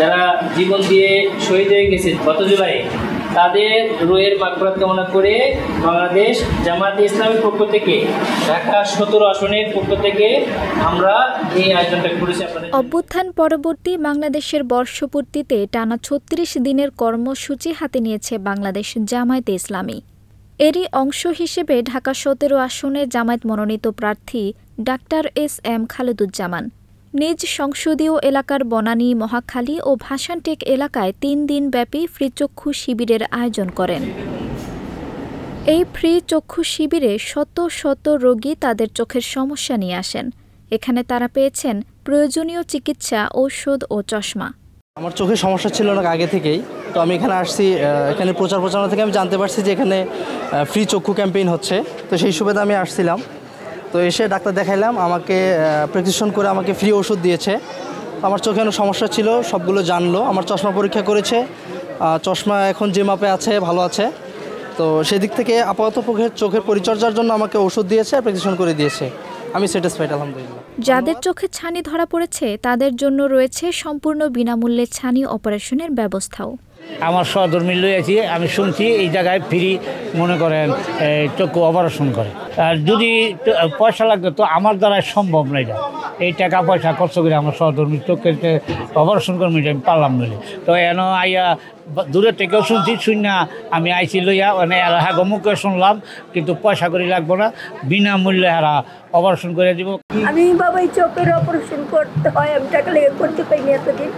যারা জীবন দিয়ে শহীদ হয়ে গেছে গত জুলাই, তাদের রুহের মাগফিরাত কামনা করে বাংলাদেশ জামায়াতে ইসলামীর পক্ষ থেকে, ঢাকা 17 আসনের পক্ষ থেকে আমরা এই আয়োজনটা করেছি। অভ্যুত্থান পরবর্তী বাংলাদেশের বর্ষপূর্তিতে টানা 36 দিনের কর্মসূচি হাতে নিয়েছে বাংলাদেশ জামায়াতে ইসলামী। এরই অংশ হিসেবে ঢাকা 17 আসনে জামায়াত মনোনীত প্রার্থী ডাক্তার এস.এম. খালেদুজ্জামান নিজ সংসদীয় এলাকার বনানী, মহাখালী ও ভাসানটেক এলাকায় 3 দিনব্যাপী ফ্রি চক্ষু শিবিরের আয়োজন করেন। এই ফ্রি চক্ষু শিবিরে শত শত রোগী তাদের চোখের সমস্যা নিয়ে আসেন। এখানে তারা পেয়েছেন প্রয়োজনীয় চিকিৎসা, ঔষধ ও চশমা। আমার চোখের সমস্যা ছিল না আগে থেকেই, তো আমি এখানে আসছি। এখানে প্রচারণা থেকে আমি জানতে পারছি যে এখানে ফ্রি চক্ষু ক্যাম্পেইন হচ্ছে, তো সেই সুবাদে আমি আসছিলাম। তো এসে ডাক্তার দেখাইলাম, আমাকে প্রেসক্রিপশন করে আমাকে ফ্রি ওষুধ দিয়েছে। আমার চোখে অনেক সমস্যা ছিল, সবগুলো জানলো। আমার চশমা পরীক্ষা করেছে, চশমা এখন যে মাপে আছে ভালো আছে। তো সেদিক থেকে আপাতত চোখের পরিচর্যার জন্য আমাকে ওষুধ দিয়েছে, প্রেসক্রিপশন করে দিয়েছে। আমি স্যাটিসফাইড আলহামদুলিল্লাহ। যাদের চোখে ছানি ধরা পড়েছে তাদের জন্য রয়েছে সম্পূর্ণ বিনামূল্যে ছানি অপারেশনের ব্যবস্থাও। আমার সহধর্মী লইয়াছি, আমি শুনছি এই জায়গায় ফ্রি মনে করেন চক্ষু অপারেশন করে। আর যদি পয়সা লাগতো তো আমার দ্বারা সম্ভব নয়, এটা এই টাকা পয়সা খরচ করে আমার সহধর্মী চোখের অপারেশন করবো, আমি পারলাম নইলে। তো এন আইয়া দূরের থেকেও শুনছি না আমি আইসি লইয়া মানে হ্যাঁ মুখে শুনলাম, কিন্তু পয়সা করে লাগবো না, বিনামূল্যে এরা অপারেশন করে দিব। আমি বাবাই চোখের অপারেশন করতে হয়, আমি টাকা লেগে করতে পাইনি এতদিন।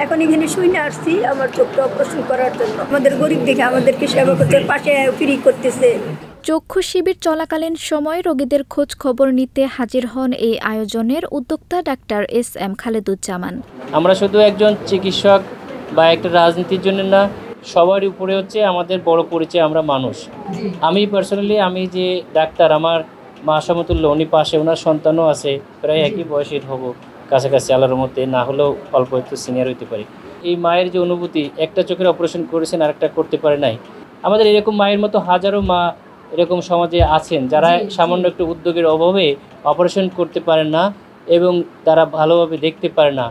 এখন এখানে শুনে আসছি আমার চোখটা অপারেশন করার জন্য। আমাদের গরিব দেখে আমাদেরকে সেবা করতে পাশে ফ্রি করতেছে। চক্ষু শিবির চলাকালীন সময় রোগীদের খোঁজ খবর নিতে হাজির হন এই আয়োজনের উদ্যোক্তা ডাক্তার এস.এম. খালেদুজ্জামান। আমরা শুধু একজন চিকিৎসক বা একটা রাজনীতির জন্য না, সবার উপরে হচ্ছে আমাদের বড় পরিচয় আমরা মানুষ। আমি পার্সোনালি আমি যে ডাক্তার, আমার মা সমতুল্য, উনি পাশে ওনার সন্তানও আছে, প্রায় একই বয়সের হব কাছাকাছি, আল্লাহর মধ্যে না হলেও অল্প একটু সিনিয়র হইতে পারি। এই মায়ের যে অনুভূতি, একটা চোখের অপারেশন করেছেন আরেকটা করতে পারে নাই, আমাদের এরকম মায়ের মতো হাজারো মা এরকম সমাজে আছেন যারা সামান্য একটু উদ্যোগের অভাবে অপারেশন করতে পারেন না এবং তারা ভালোভাবে দেখতে পারে না।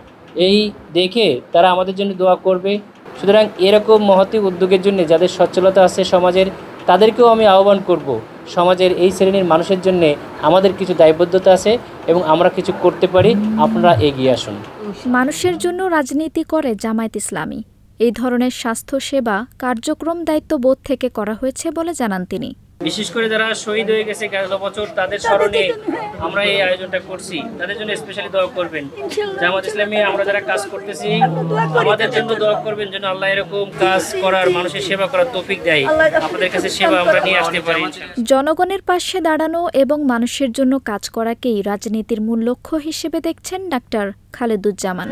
এই দেখে তারা আমাদের জন্য দোয়া করবে। সুতরাং এরকম মহতি উদ্যোগের জন্য যাদের সচ্ছলতা আছে সমাজের, তাদেরকেও আমি আহ্বান করব, সমাজের এই শ্রেণীর মানুষের জন্য আমাদের কিছু দায়বদ্ধতা আছে এবং আমরা কিছু করতে পারি, আপনারা এগিয়ে আসুন। মানুষের জন্য রাজনীতি করে জামায়াত ইসলামী। এই ধরনের স্বাস্থ্য সেবা কার্যক্রম দায়িত্ববোধ থেকে করা হয়েছে বলে জানান তিনি। বিশেষ করে যারা শহীদ হয়ে গেছে গত বছর, তাদের স্মরণে আমরা এই আয়োজনটা করছি। তাদের জন্য স্পেশালি দোয়া করবেন। জামায়াত ইসলামী আমরা যারা কাজ করতেছি আমাদের জন্য দোয়া করবেন, যেন আল্লাহ এরকম কাজ করার, মানুষের সেবা করার তৌফিক দেয়, আপনাদের কাছে সেবা আমরা নিয়ে আসতে পারি। জনগণের পাশে দাঁড়ানো এবং মানুষের জন্য কাজ করাকেই রাজনীতির মূল লক্ষ্য হিসেবে দেখছেন ডাক্তার খালেদুজ্জামান।